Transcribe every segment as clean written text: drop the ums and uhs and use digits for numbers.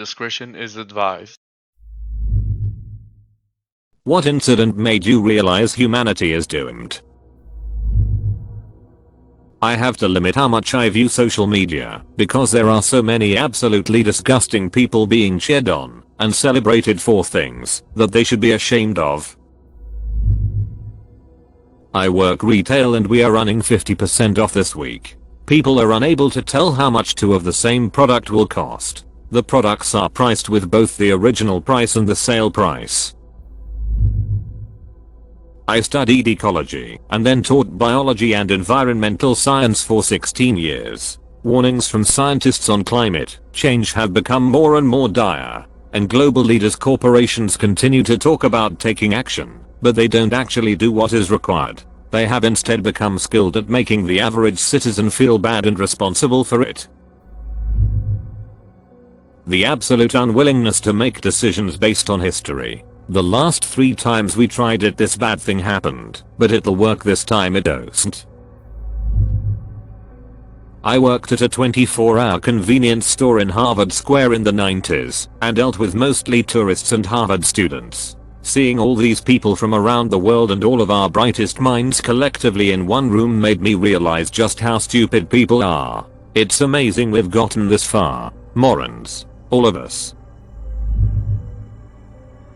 discretion is advised. What incident made you realize humanity is doomed? I have to limit how much I view social media because there are so many absolutely disgusting people being cheered on and celebrated for things that they should be ashamed of. I work retail and we are running 50% off this week. People are unable to tell how much two of the same product will cost. The products are priced with both the original price and the sale price. I studied ecology and then taught biology and environmental science for 16 years. Warnings from scientists on climate change have become more and more dire, and global leaders corporations continue to talk about taking action, but they don't actually do what is required. They have instead become skilled at making the average citizen feel bad and responsible for it. The absolute unwillingness to make decisions based on history. The last 3 times we tried it, this bad thing happened, but it'll work this time it doesn't. I worked at a 24-hour convenience store in Harvard Square in the 90s and dealt with mostly tourists and Harvard students. Seeing all these people from around the world and all of our brightest minds collectively in one room made me realize just how stupid people are. It's amazing we've gotten this far. Morons. All of us.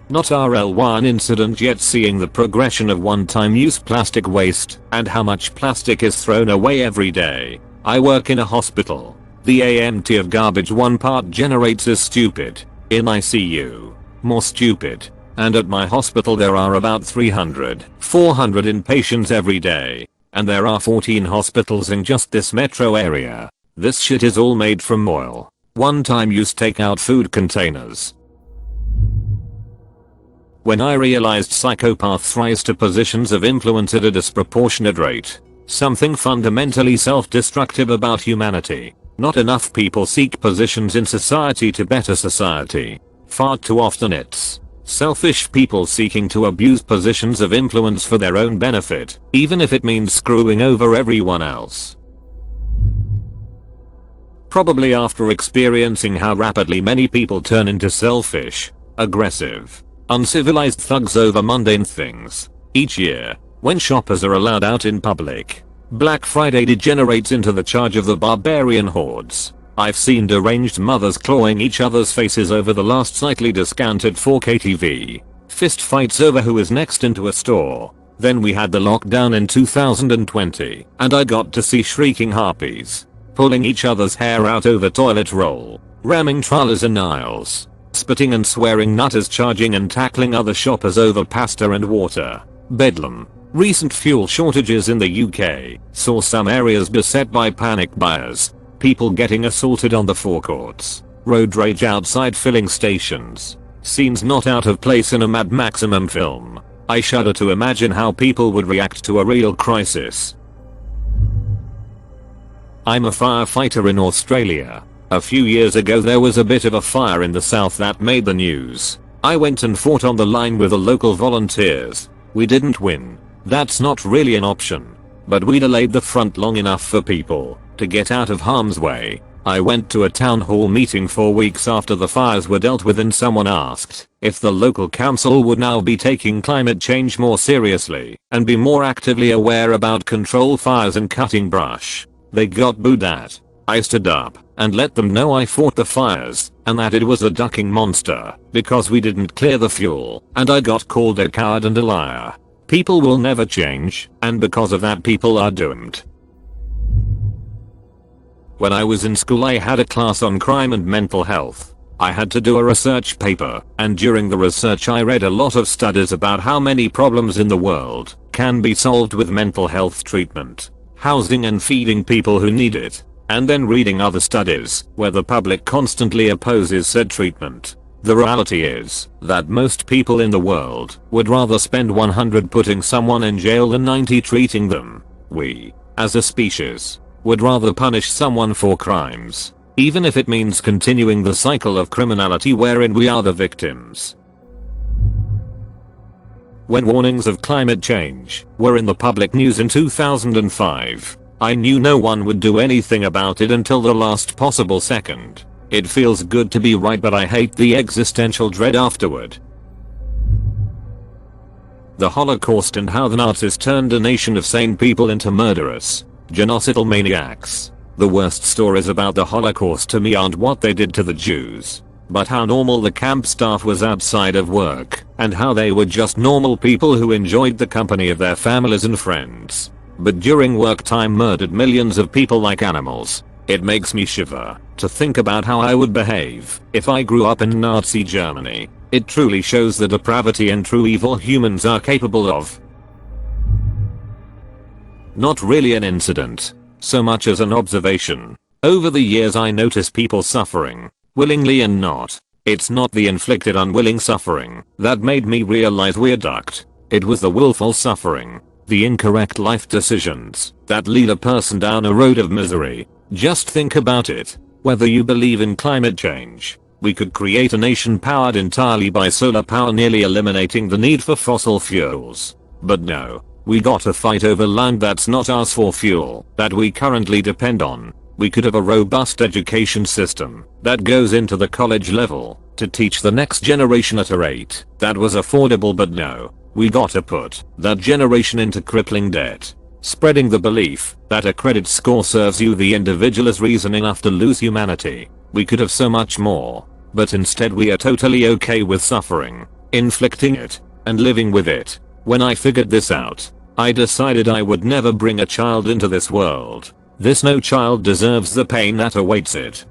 Not our L1 incident yet, seeing the progression of one-time use plastic waste and how much plastic is thrown away every day. I work in a hospital. The AMT of garbage 1 part generates is stupid. In ICU, more stupid. And at my hospital there are about 300, 400 inpatients every day. And there are 14 hospitals in just this metro area. This shit is all made from oil. One-time use takeout food containers. When I realized psychopaths rise to positions of influence at a disproportionate rate, something fundamentally self-destructive about humanity. Not enough people seek positions in society to better society. Far too often it's selfish people seeking to abuse positions of influence for their own benefit, even if it means screwing over everyone else. Probably after experiencing how rapidly many people turn into selfish, aggressive, uncivilized thugs over mundane things. Each year, when shoppers are allowed out in public, Black Friday degenerates into the charge of the barbarian hordes. I've seen deranged mothers clawing each other's faces over the last slightly discounted 4K TV. Fist fights over who is next into a store. Then we had the lockdown in 2020, and I got to see shrieking harpies pulling each other's hair out over toilet roll, ramming trolleys in aisles, spitting and swearing nutters, charging and tackling other shoppers over pasta and water. Bedlam. Recent fuel shortages in the UK saw some areas beset by panic buyers, people getting assaulted on the forecourts, road rage outside filling stations. Scenes not out of place in a Mad Maximum film. I shudder to imagine how people would react to a real crisis. I'm a firefighter in Australia. A few years ago there was a bit of a fire in the south that made the news. I went and fought on the line with the local volunteers. We didn't win. That's not really an option. But we delayed the front long enough for people to get out of harm's way. I went to a town hall meeting 4 weeks after the fires were dealt with, and someone asked if the local council would now be taking climate change more seriously and be more actively aware about control fires and cutting brush. They got booed at. I stood up and let them know I fought the fires and that it was a ducking monster because we didn't clear the fuel, and I got called a coward and a liar. People will never change, and because of that people are doomed. When I was in school I had a class on crime and mental health. I had to do a research paper, and during the research I read a lot of studies about how many problems in the world can be solved with mental health treatment, housing and feeding people who need it, and then reading other studies where the public constantly opposes said treatment. The reality is that most people in the world would rather spend 100 putting someone in jail than 90 treating them. We, as a species, would rather punish someone for crimes, even if it means continuing the cycle of criminality wherein we are the victims. When warnings of climate change were in the public news in 2005, I knew no one would do anything about it until the last possible second. It feels good to be right, but I hate the existential dread afterward. The Holocaust and how the Nazis turned a nation of sane people into murderous, genocidal maniacs. The worst stories about the Holocaust to me aren't what they did to the Jews, but how normal the camp staff was outside of work, and how they were just normal people who enjoyed the company of their families and friends, but during work time murdered millions of people like animals. It makes me shiver to think about how I would behave if I grew up in Nazi Germany. It truly shows the depravity and true evil humans are capable of. Not really an incident, so much as an observation. Over the years I notice people suffering, willingly and not. It's not the inflicted unwilling suffering that made me realize we're ducked. It was the willful suffering, the incorrect life decisions that lead a person down a road of misery. Just think about it. Whether you believe in climate change, we could create a nation powered entirely by solar power, nearly eliminating the need for fossil fuels. But no, we gotta fight over land that's not ours for fuel that we currently depend on. We could have a robust education system that goes into the college level to teach the next generation at a rate that was affordable, but no, we gotta put that generation into crippling debt, spreading the belief that a credit score serves you the individual as reason enough to lose humanity. We could have so much more, but instead we are totally okay with suffering, inflicting it, and living with it. When I figured this out, I decided I would never bring a child into this world. No child deserves the pain that awaits it.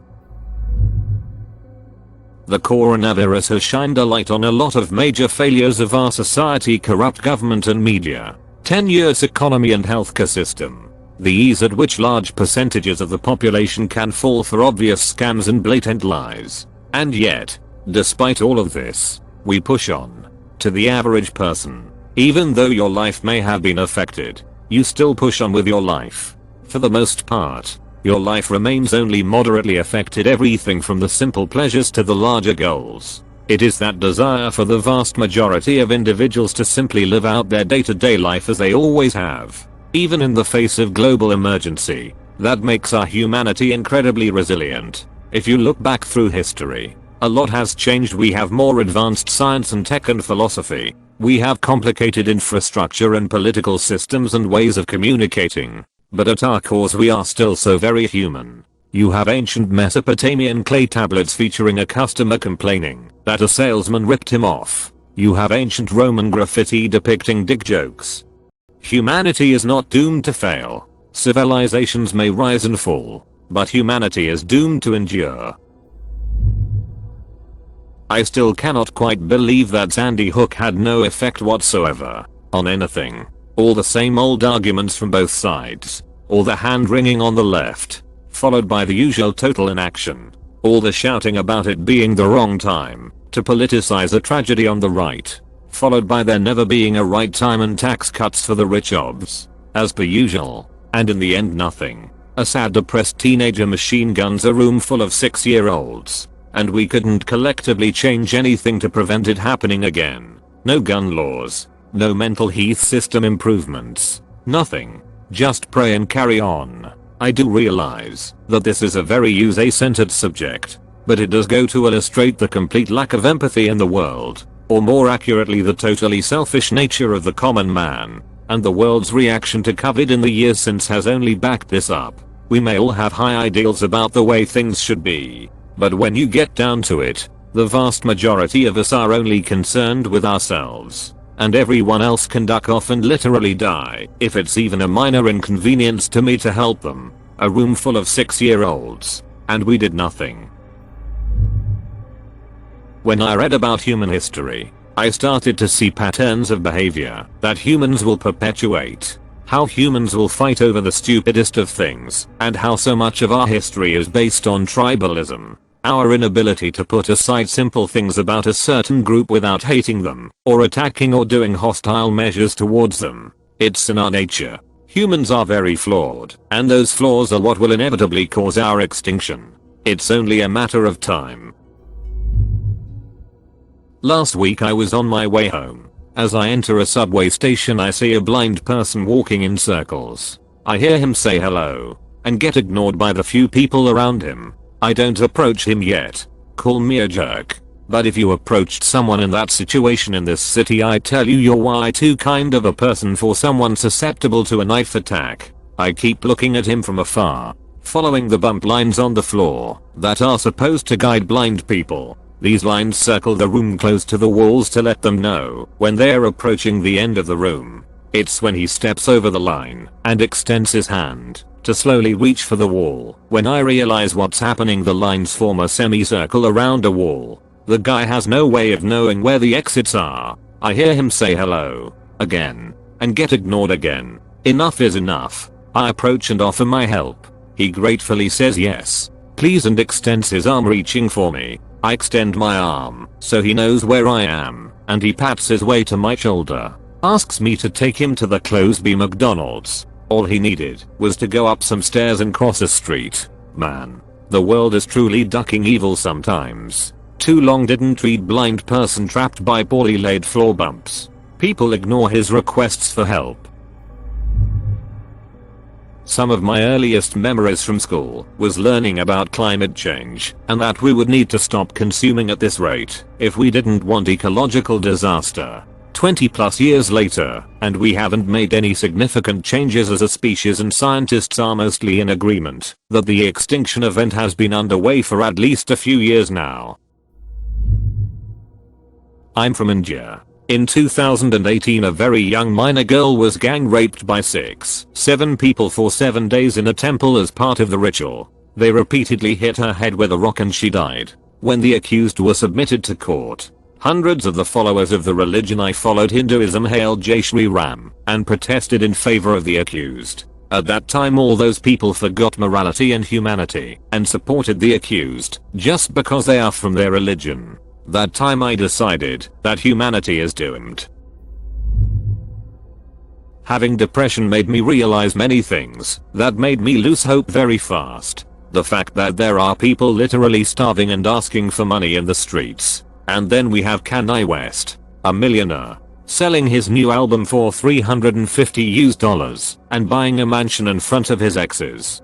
The coronavirus has shined a light on a lot of major failures of our society: corrupt government and media, 10 years economy and healthcare system, the ease at which large percentages of the population can fall for obvious scams and blatant lies. And yet, despite all of this, we push on. To the average person, even though your life may have been affected, you still push on with your life. For the most part, your life remains only moderately affected, everything from the simple pleasures to the larger goals. It is that desire for the vast majority of individuals to simply live out their day-to-day life as they always have, even in the face of global emergency, that makes our humanity incredibly resilient. If you look back through history, a lot has changed. We have more advanced science and tech and philosophy. We have complicated infrastructure and political systems and ways of communicating. But at our cores we are still so very human. You have ancient Mesopotamian clay tablets featuring a customer complaining that a salesman ripped him off. You have ancient Roman graffiti depicting dick jokes. Humanity is not doomed to fail. Civilizations may rise and fall, but humanity is doomed to endure. I still cannot quite believe that Sandy Hook had no effect whatsoever on anything. All the same old arguments from both sides. All the hand-wringing on the left, followed by the usual total inaction. All the shouting about it being the wrong time to politicize a tragedy on the right, followed by there never being a right time and tax cuts for the rich obs, as per usual. And in the end nothing. A sad depressed teenager machine guns a room full of 6-year-olds. And we couldn't collectively change anything to prevent it happening again. No gun laws. No mental health system improvements. Nothing. Just pray and carry on. I do realize that this is a very user-centered subject, but it does go to illustrate the complete lack of empathy in the world, or more accurately the totally selfish nature of the common man, and the world's reaction to COVID in the years since has only backed this up. We may all have high ideals about the way things should be, but when you get down to it, the vast majority of us are only concerned with ourselves. And everyone else can duck off and literally die if it's even a minor inconvenience to me to help them. A room full of 6-year-olds, and we did nothing. When I read about human history, I started to see patterns of behavior that humans will perpetuate. How humans will fight over the stupidest of things, and how so much of our history is based on tribalism. Our inability to put aside simple things about a certain group without hating them, or attacking or doing hostile measures towards them. It's in our nature. Humans are very flawed, and those flaws are what will inevitably cause our extinction. It's only a matter of time. Last week I was on my way home. As I enter a subway station I see a blind person walking in circles. I hear him say hello, and get ignored by the few people around him. I don't approach him yet. Call me a jerk. But if you approached someone in that situation in this city, I tell you you're way too kind of a person for someone susceptible to a knife attack. I keep looking at him from afar, following the bump lines on the floor that are supposed to guide blind people. These lines circle the room close to the walls to let them know when they're approaching the end of the room. It's when he steps over the line and extends his hand to slowly reach for the wall when I realize what's happening. The lines form a semicircle around a wall. The guy has no way of knowing where the exits are. I hear him say hello again and get ignored again. Enough is enough. I approach and offer my help. He gratefully says yes, please, and extends his arm reaching for me. I extend my arm so he knows where I am, and he pats his way to my shoulder, asks me to take him to the Closeby McDonald's. All he needed was to go up some stairs and cross a street. Man, the world is truly ducking evil sometimes. Too long didn't read blind person trapped by poorly laid floor bumps. People ignore his requests for help. Some of my earliest memories from school was learning about climate change and that we would need to stop consuming at this rate if we didn't want ecological disaster. 20 plus years later, and we haven't made any significant changes as a species, and scientists are mostly in agreement that the extinction event has been underway for at least a few years now. I'm from India. In 2018, a very young minor girl was gang raped by 7 people for 7 days in a temple as part of the ritual. They repeatedly hit her head with a rock and she died. When the accused were submitted to court, hundreds of the followers of the religion I followed, Hinduism, hailed Jai Shri Ram and protested in favor of the accused. At that time, all those people forgot morality and humanity and supported the accused just because they are from their religion. That time I decided that humanity is doomed. Having depression made me realize many things that made me lose hope very fast. The fact that there are people literally starving and asking for money in the streets. And then we have Kanye West, a millionaire, selling his new album for $350 and buying a mansion in front of his exes.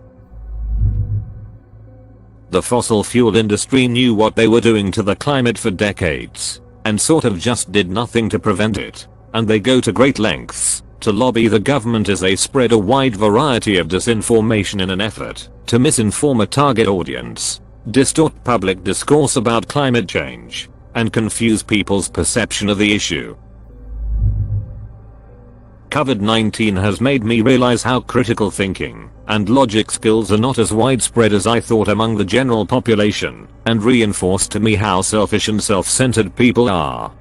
The fossil fuel industry knew what they were doing to the climate for decades and sort of just did nothing to prevent it. And they go to great lengths to lobby the government as they spread a wide variety of disinformation in an effort to misinform a target audience, distort public discourse about climate change, and confuse people's perception of the issue. COVID-19 has made me realize how critical thinking and logic skills are not as widespread as I thought among the general population, and reinforced to me how selfish and self-centered people are.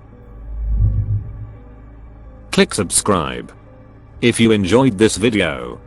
Click subscribe if you enjoyed this video.